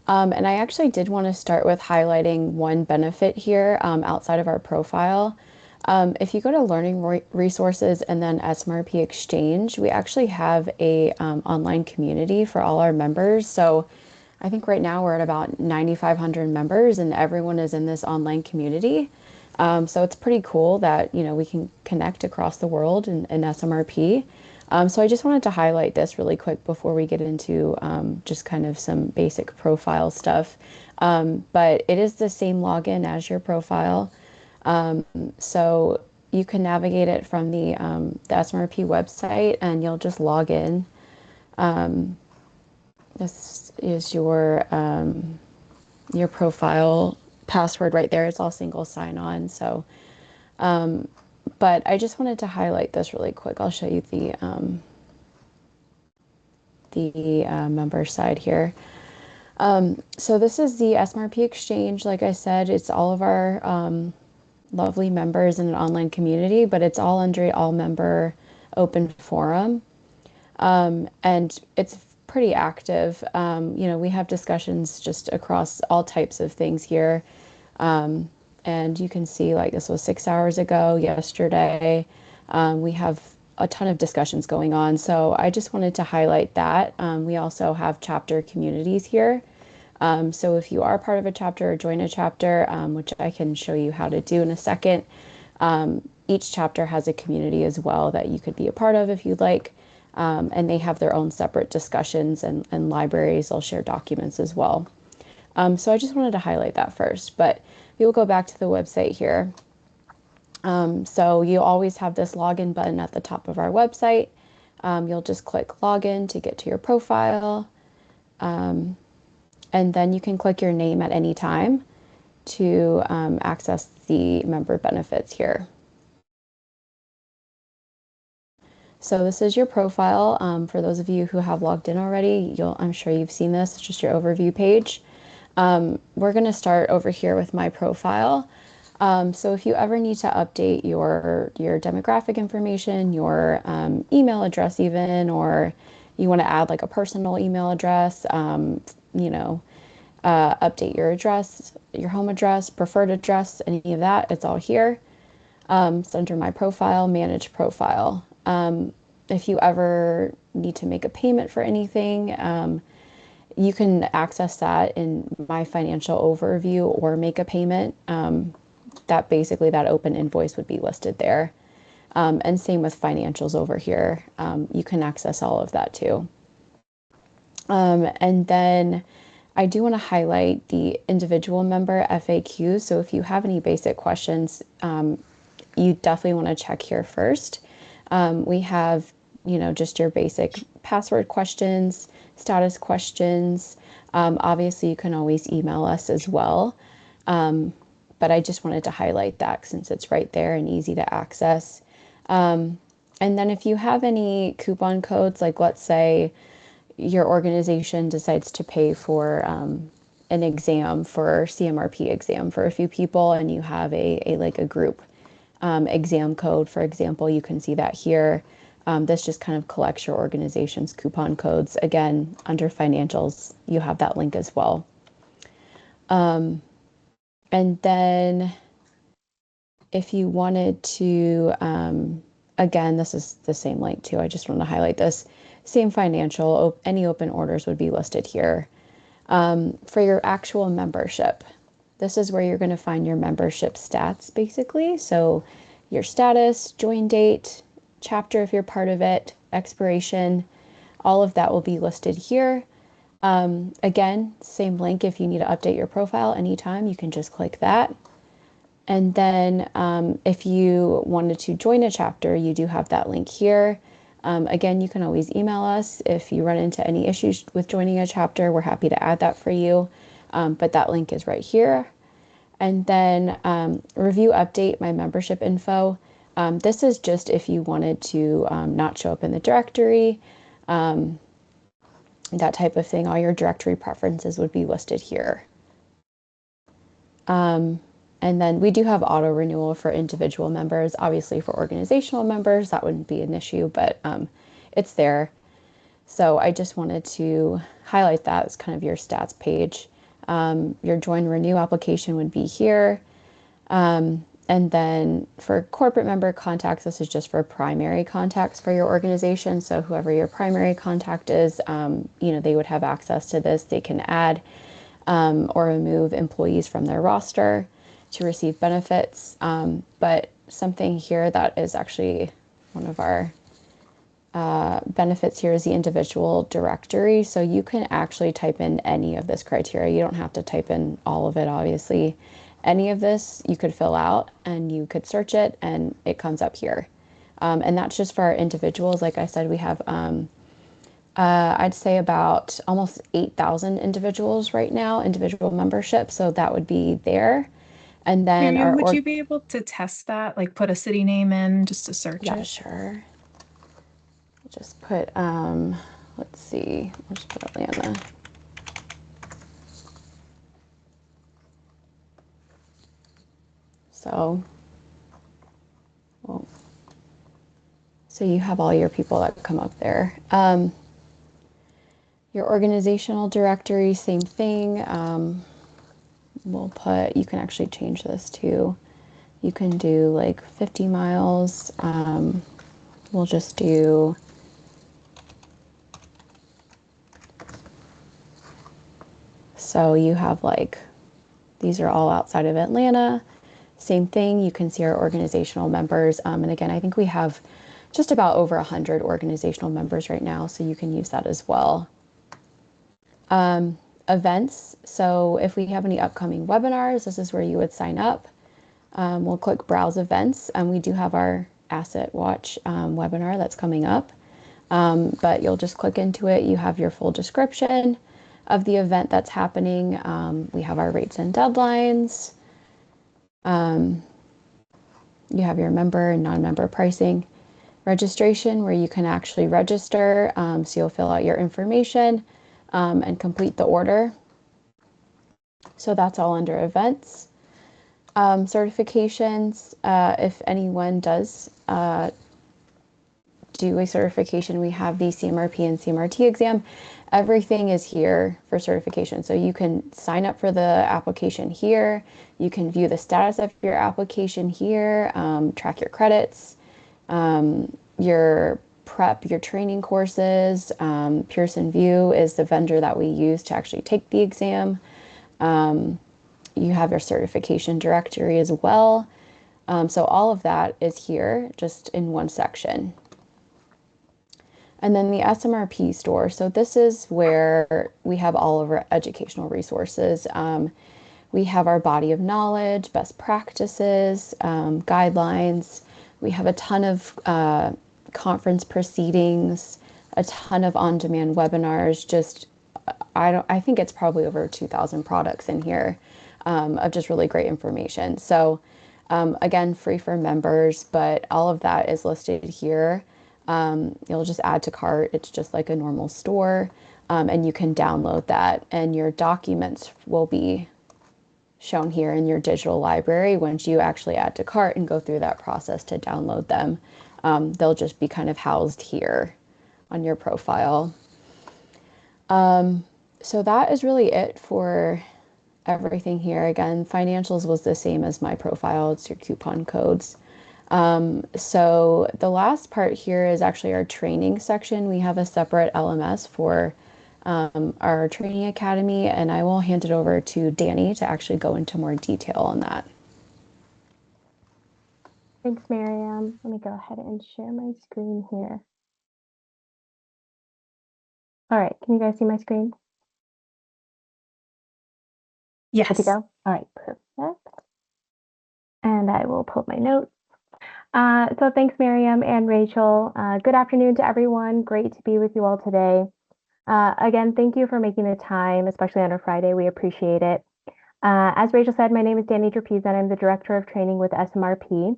And I actually did want to start with highlighting one benefit here outside of our profile. If you go to Learning Resources and then SMRP Exchange, we actually have a online community for all our members. So I think right now we're at about 9,500 members and everyone is in this online community. So it's pretty cool that, we can connect across the world in SMRP. So I just wanted to highlight this really quick before we get into just kind of some basic profile stuff. But it is the same login as your profile. So you can navigate it from the SMRP website and you'll just log in. This is your profile password right there. It's all single sign-on. So, but I just wanted to highlight this really quick. I'll show you the member side here. So this is the SMRP Exchange. Like I said, it's all of our lovely members in an online community, but it's all under an all-member open forum. And it's pretty active. We have discussions just across all types of things here. And you can see like this was 6 hours ago, yesterday. We have a ton of discussions going on. So I just wanted to highlight that. We also have chapter communities here. So if you are part of a chapter or join a chapter, which I can show you how to do in a second, each chapter has a community as well that you could be a part of if you'd like. And they have their own separate discussions and libraries. They'll share documents as well. So I just wanted to highlight that first, but we will go back to the website here. So you always have this login button at the top of our website. You'll just click login to get to your profile. And then you can click your name at any time to access the member benefits here. So this is your profile. For those of you who have logged in already, I'm sure you've seen this. It's just your overview page. We're going to start over here with my profile. So if you ever need to update your demographic information, your email address even, or you want to add like a personal email address, update your address, your home address, preferred address, any of that, it's all here. It's under my profile, manage profile. If you ever need to make a payment for anything, you can access that in my financial overview or make a payment. That basically that open invoice would be listed there. And same with financials over here. You can access all of that too. And then I do want to highlight the individual member FAQs. So if you have any basic questions, you definitely want to check here first. We have, just your basic password questions, status questions. Obviously, you can always email us as well. But I just wanted to highlight that since it's right there and easy to access. And then if you have any coupon codes, like let's say your organization decides to pay for an exam for SMRP exam for a few people and you have a group exam code, for example, you can see that here. This just kind of collects your organization's coupon codes. Again, under financials, you have that link as well. And then if you wanted to, again, this is the same link too. I just want to highlight this. Same financial, any open orders would be listed here. For your actual membership, this is where you're going to find your membership stats, basically. So your status, join date, chapter if you're part of it, expiration, all of that will be listed here. Again, same link if you need to update your profile anytime, you can just click that. And then if you wanted to join a chapter, you do have that link here. Again, you can always email us if you run into any issues with joining a chapter. We're happy to add that for you. But that link is right here. And then review update my membership info. This is just if you wanted to not show up in the directory, that type of thing. All your directory preferences would be listed here. And then we do have auto renewal for individual members. Obviously for organizational members, that wouldn't be an issue, but it's there. So I just wanted to highlight that as kind of your stats page. Your join renew application would be here. And then for corporate member contacts, this is just for primary contacts for your organization. So whoever your primary contact is, they would have access to this. They can add or remove employees from their roster to receive benefits. But something here that is actually one of our benefits here is the individual directory. So you can actually type in any of this criteria. You don't have to type in all of it, obviously. Any of this you could fill out and you could search it and it comes up here. And that's just for our individuals. Like I said, we have, I'd say about almost 8,000 individuals right now, individual membership. So that would be there. And then Miriam, would you be able to test that? Like put a city name in just to search yeah, it? sure. Just put, let's see, I'll just put Atlanta. So, well, so you have all your people that come up there. Your organizational directory, same thing. We'll put, you can actually change this too. You can do like 50 miles. We'll just do, so you have like, these are all outside of Atlanta. Same thing, you can see our organizational members. And again, I think we have just about over 100 organizational members right now, so you can use that as well. Events, so if we have any upcoming webinars, this is where you would sign up. We'll click Browse Events, and we do have our Asset Watch webinar that's coming up. But you'll just click into it. You have your full description of the event that's happening. We have our rates and deadlines. You have your member and non-member pricing. Registration, where you can actually register. So you'll fill out your information and complete the order. So that's all under events. Certifications, if anyone does do a certification, we have the SMRP and SMRT exam. Everything is here for certification. So you can sign up for the application here. You can view the status of your application here, track your credits, your prep, your training courses. Pearson VUE is the vendor that we use to actually take the exam. You have your certification directory as well. So all of that is here just in one section. And then the SMRP store. So this is where we have all of our educational resources. We have our body of knowledge, best practices, guidelines. We have a ton of conference proceedings, a ton of on-demand webinars. Just I think it's probably over 2,000 products in here of just really great information. So again, free for members, but all of that is listed here. You'll just add to cart. It's just like a normal store, and you can download that, and your documents will be shown here in your digital library once you actually add to cart and go through that process to download them. They'll just be kind of housed here on your profile. So that is really it for everything here. Again, financials was the same as my profile. It's your coupon codes. So the last part here is actually our training section. We have a separate LMS for our training academy, and I will hand it over to Danny to actually go into more detail on that. Thanks, Miriam. Let me go ahead and share my screen here. All right, can you guys see my screen? Yes. Good to go? All right, perfect. And I will pull up my notes. So thanks, Miriam and Rachel. Good afternoon to everyone. Great to be with you all today. Again, thank you for making the time, especially on a Friday. We appreciate it. As Rachel said, my name is Danny Trapeze, and I'm the Director of Training with SMRP.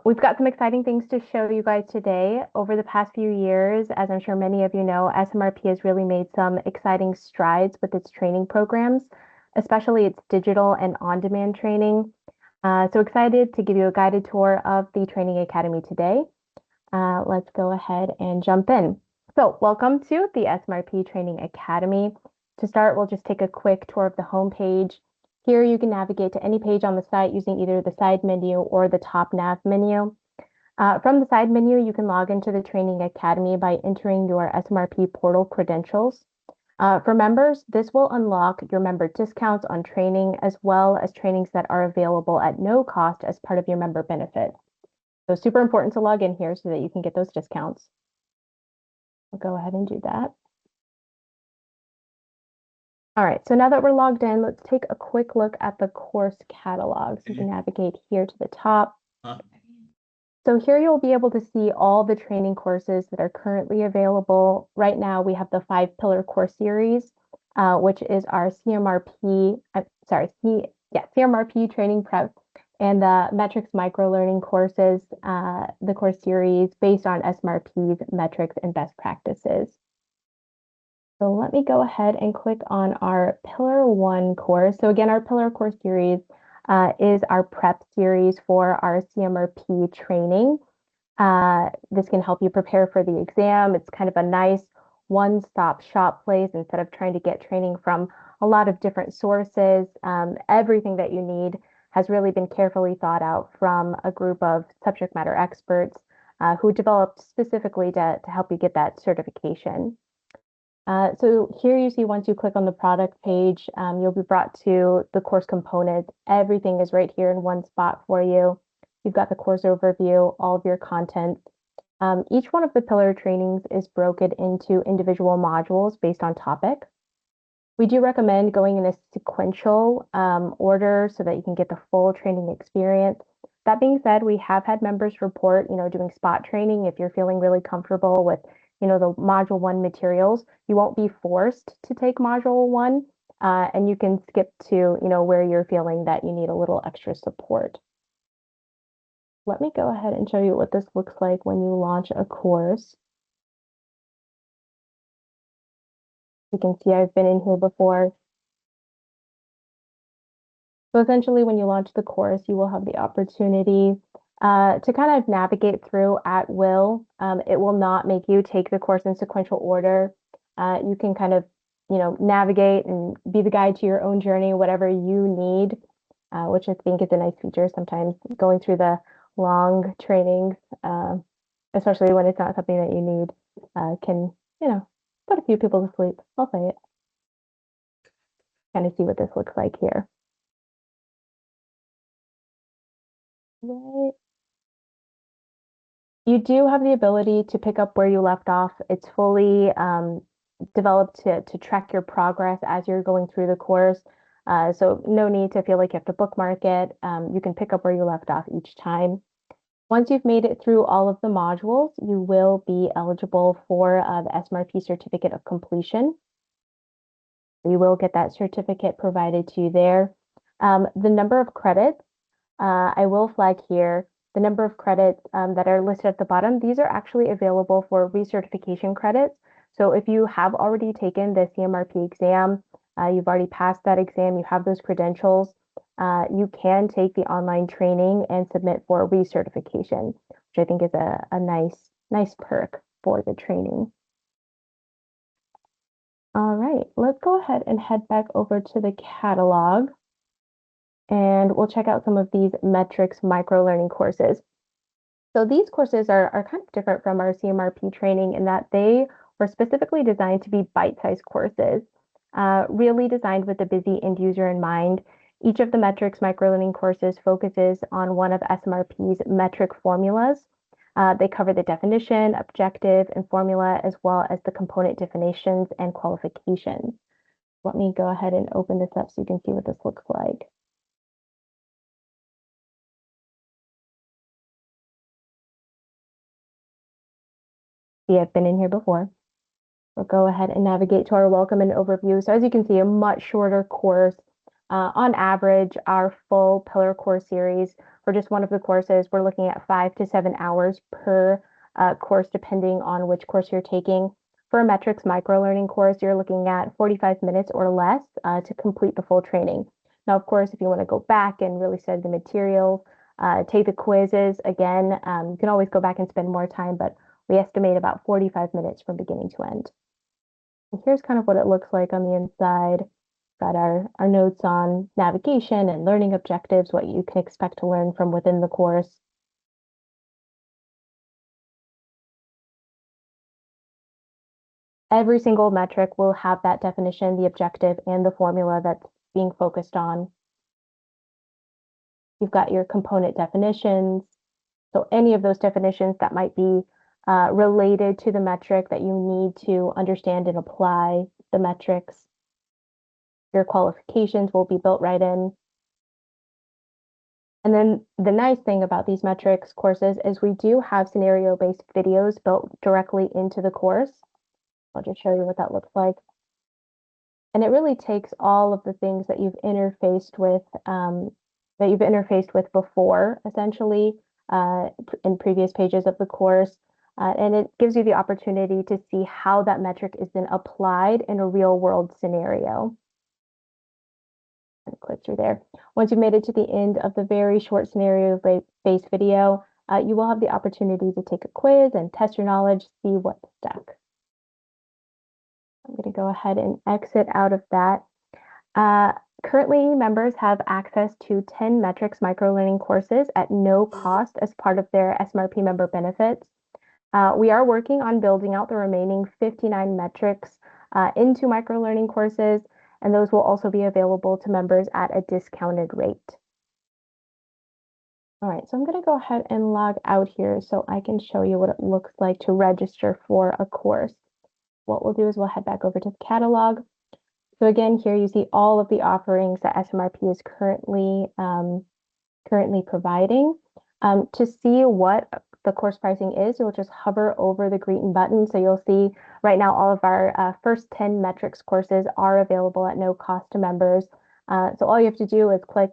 We've got some exciting things to show you guys today. Over the past few years, as I'm sure many of you know, SMRP has really made some exciting strides with its training programs, especially its digital and on-demand training. So excited to give you a guided tour of the Training Academy today. Let's go ahead and jump in. So welcome to the SMRP Training Academy. To start, we'll just take a quick tour of the home page. Here you can navigate to any page on the site using either the side menu or the top nav menu. From the side menu, you can log into the Training Academy by entering your SMRP portal credentials. For members, this will unlock your member discounts on training as well as trainings that are available at no cost as part of your member benefit. So super important to log in here so that you can get those discounts. We'll go ahead and do that. All right, so now that we're logged in, let's take a quick look at the course catalog. So you can navigate here to the top. So here you'll be able to see all the training courses that are currently available. Right now, we have the 5-pillar course series, which is our CMRP, CMRP training prep and the metrics microlearning courses, the course series based on SMRP's metrics and best practices. So let me go ahead and click on our Pillar 1 course. So again, our Pillar course series is our prep series for our CMRP training. This can help you prepare for the exam. It's kind of a nice one-stop shop place instead of trying to get training from a lot of different sources. Everything that you need has really been carefully thought out from a group of subject matter experts who developed specifically to help you get that certification. So here you see once you click on the product page, you'll be brought to the course components. Everything is right here in one spot for you. You've got the course overview, all of your content. Each one of the pillar trainings is broken into individual modules based on topic. We do recommend going in a sequential order so that you can get the full training experience. That being said, we have had members report, doing spot training. If you're feeling really comfortable with the module 1 materials, you won't be forced to take module 1, and you can skip to, where you're feeling that you need a little extra support. Let me go ahead and show you what this looks like when you launch a course. You can see I've been in here before. So essentially, when you launch the course, you will have the opportunity to kind of navigate through at will. It will not make you take the course in sequential order. You can kind of, navigate and be the guide to your own journey, whatever you need, which I think is a nice feature. Sometimes going through the long trainings, especially when it's not something that you need, can, put a few people to sleep. I'll say it. Kind of see what this looks like here. Right. You do have the ability to pick up where you left off. It's fully developed to track your progress as you're going through the course. So no need to feel like you have to bookmark it. You can pick up where you left off each time. Once you've made it through all of the modules, you will be eligible for the SMRP certificate of completion. You will get that certificate provided to you there. The number of credits, I will flag here, the number of credits that are listed at the bottom, these are actually available for recertification credits. So if you have already taken the CMRP exam, you've already passed that exam, you have those credentials, you can take the online training and submit for recertification, which I think is a nice perk for the training. All right, let's go ahead and head back over to the catalog and we'll check out some of these metrics microlearning courses. So these courses are kind of different from our CMRP training in that they were specifically designed to be bite-sized courses, really designed with the busy end user in mind. Each of the metrics microlearning courses focuses on one of SMRP's metric formulas. They cover the definition, objective, and formula, as well as the component definitions and qualifications. Let me go ahead and open this up so you can see what this looks like. See, I've been in here before. We'll go ahead and navigate to our welcome and overview. So as you can see, a much shorter course. On average, our full pillar course series for just one of the courses, we're looking at 5 to 7 hours per course, depending on which course you're taking. For a metrics microlearning course, you're looking at 45 minutes or less to complete the full training. Now, of course, if you want to go back and really study the material, take the quizzes, again, you can always go back and spend more time, but we estimate about 45 minutes from beginning to end. And here's kind of what it looks like on the inside. Got our notes on navigation and learning objectives, what you can expect to learn from within the course. Every single metric will have that definition, the objective, and the formula that's being focused on. You've got your component definitions. So any of those definitions that might be related to the metric that you need to understand and apply the metrics. Your qualifications will be built right in. And then the nice thing about these metrics courses is we do have scenario-based videos built directly into the course. I'll just show you what that looks like. And it really takes all of the things that you've interfaced with before, essentially, in previous pages of the course. And it gives you the opportunity to see how that metric is then applied in a real world scenario. And click through there. Once you've made it to the end of the very short scenario-based video, you will have the opportunity to take a quiz and test your knowledge, see what stuck. I'm going to go ahead and exit out of that. Currently, members have access to 10 metrics microlearning courses at no cost as part of their SMRP member benefits. We are working on building out the remaining 59 metrics into microlearning courses, and those will also be available to members at a discounted rate. All right, so I'm going to go ahead and log out here so I can show you what it looks like to register for a course. What we'll do is we'll head back over to the catalog. So again, here you see all of the offerings that SMRP is currently providing. To see what the course pricing is, you'll just hover over the green button. So you'll see right now all of our first 10 metrics courses are available at no cost to members. So all you have to do is click,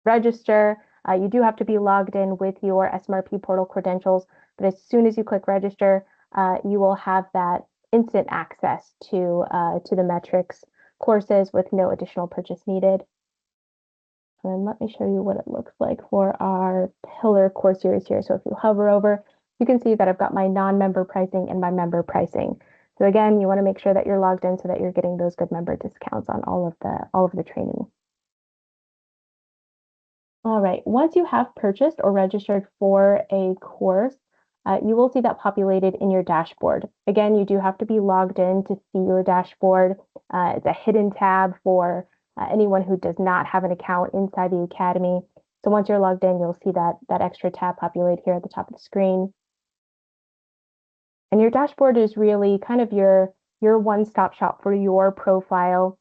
register. You do have to be logged in with your SMRP portal credentials, but as soon as you click register, you will have that instant access to the metrics courses with no additional purchase needed. And let me show you what it looks like for our pillar course series here. So if you hover over, you can see that I've got my non-member pricing and my member pricing. So again, you want to make sure that you're logged in so that you're getting those good member discounts on all of the training. All right, once you have purchased or registered for a course, you will see that populated in your dashboard. Again, you do have to be logged in to see your dashboard. It's a hidden tab for anyone who does not have an account inside the Academy. So once you're logged in, you'll see that extra tab populate here at the top of the screen. And your dashboard is really kind of your one-stop shop for your profile.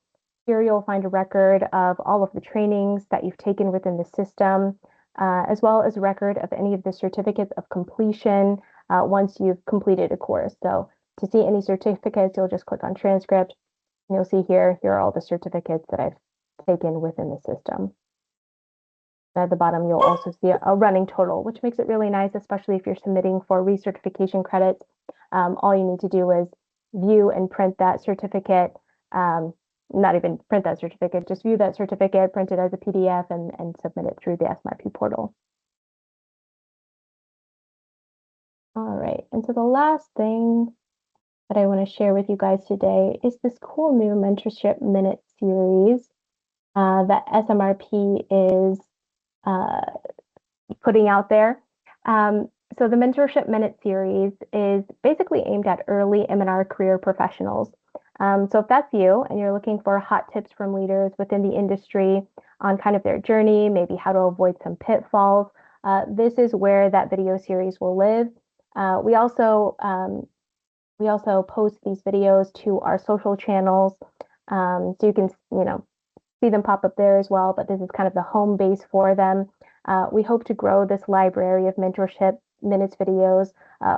Here you'll find a record of all of the trainings that you've taken within the system, as well as a record of any of the certificates of completion once you've completed a course. So to see any certificates, you'll just click on transcript, and you'll see here are all the certificates that I've taken within the system. At the bottom, you'll also see a running total, which makes it really nice, especially if you're submitting for recertification credits. All you need to do is view and print that certificate. Not even print that certificate, just view that certificate, print it as a PDF, and submit it through the SMRP portal. All right, and so the last thing that I want to share with you guys today is this cool new mentorship minute series that SMRP is putting out there. So the mentorship minute series is basically aimed at early M&R career professionals. So if that's you and you're looking for hot tips from leaders within the industry on kind of their journey, maybe how to avoid some pitfalls, this is where that video series will live. We also post these videos to our social channels, so you can see them pop up there as well. But this is kind of the home base for them. We hope to grow this library of mentorship minutes videos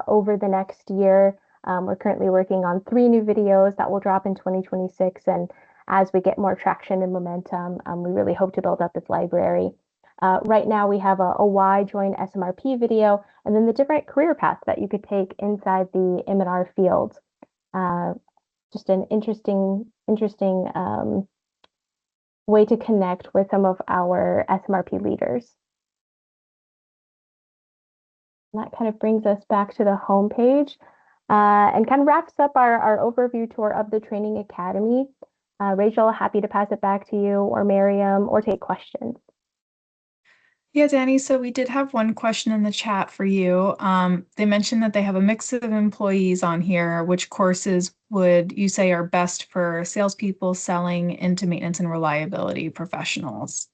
over the next year. We're currently working on 3 new videos that will drop in 2026. And as we get more traction and momentum, we really hope to build up this library. Right now, we have a why join SMRP video, and then the different career paths that you could take inside the M&R field. Just an interesting way to connect with some of our SMRP leaders. And that kind of brings us back to the home page. And kind of wraps up our overview tour of the Training Academy. Rachel, happy to pass it back to you, or Miriam, or take questions. Yeah, Danny, so we did have one question in the chat for you. They mentioned that they have a mix of employees on here. Which courses would you say are best for salespeople selling into maintenance and reliability professionals?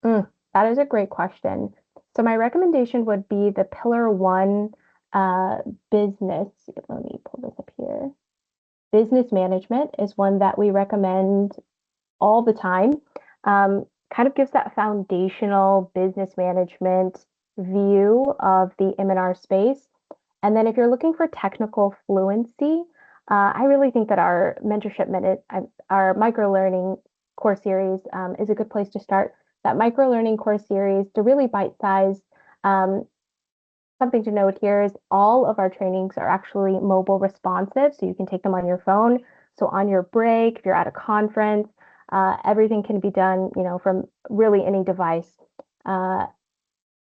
That is a great question. So my recommendation would be the Pillar 1 business. Let me pull this up here. Business management is one that we recommend all the time. Kind of gives that foundational business management view of the M&R space. And then if you're looking for technical fluency, I really think that our mentorship minute, our micro learning course series is a good place to start. That micro learning course series to really bite size. Something to note here is all of our trainings are actually mobile responsive, so you can take them on your phone. So on your break, if you're at a conference, everything can be done, from really any device. And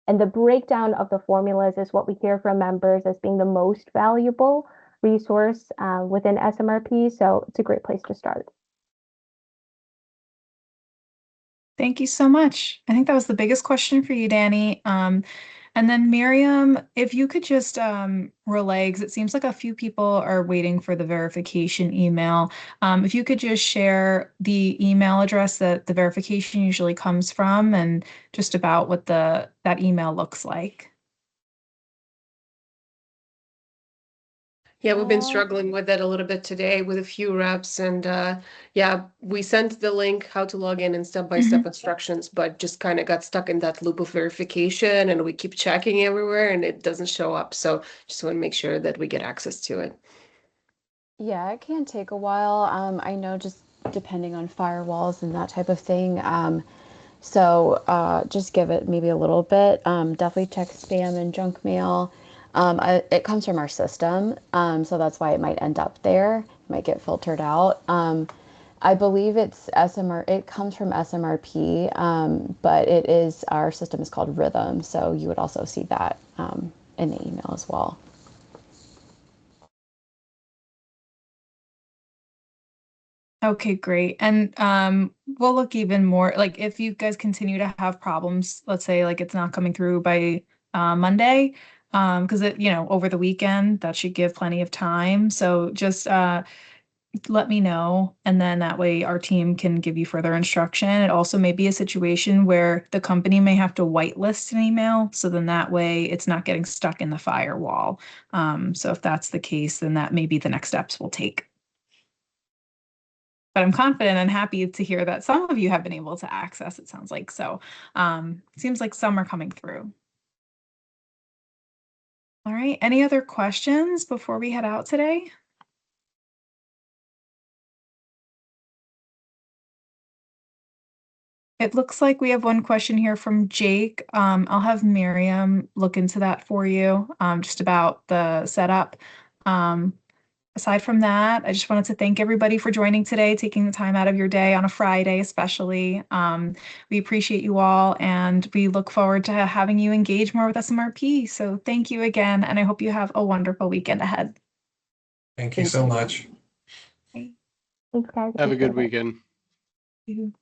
the breakdown of the formulas is what we hear from members as being the most valuable resource within SMRP. So it's a great place to start. Thank you so much. I think that was the biggest question for you, Danny. And then Miriam, if you could just relay, because it seems like a few people are waiting for the verification email. If you could just share the email address that the verification usually comes from and just about what that email looks like. Yeah, we've been struggling with that a little bit today with a few reps, and yeah, we sent the link how to log in and step-by-step instructions, but just kind of got stuck in that loop of verification, and we keep checking everywhere and it doesn't show up. So just want to make sure that we get access to it. Yeah, it can take a while. I know, just depending on firewalls and that type of thing. So just give it maybe a little bit. Definitely check spam and junk mail. It comes from our system, so that's why it might end up there. It might get filtered out. I believe it's SMR. It comes from SMRP, but our system is called Rhythm, so you would also see that in the email as well. Okay, great. And we'll look even more, like if you guys continue to have problems, let's say like it's not coming through by Monday, because over the weekend, that should give plenty of time. So just let me know, and then that way our team can give you further instruction. It also may be a situation where the company may have to whitelist an email, so then that way it's not getting stuck in the firewall. So if that's the case, then that may be the next steps we'll take. But I'm confident and happy to hear that some of you have been able to access, it sounds like. So it seems like some are coming through. All right, any other questions before we head out today? It looks like we have one question here from Jake. I'll have Miriam look into that for you, just about the setup. Aside from that, I just wanted to thank everybody for joining today, taking the time out of your day on a Friday, especially. We appreciate you all, and we look forward to having you engage more with SMRP. So thank you again, and I hope you have a wonderful weekend ahead. Thank you so much. Okay. Thanks, guys. Have a good Appreciate it. weekend. Thank you.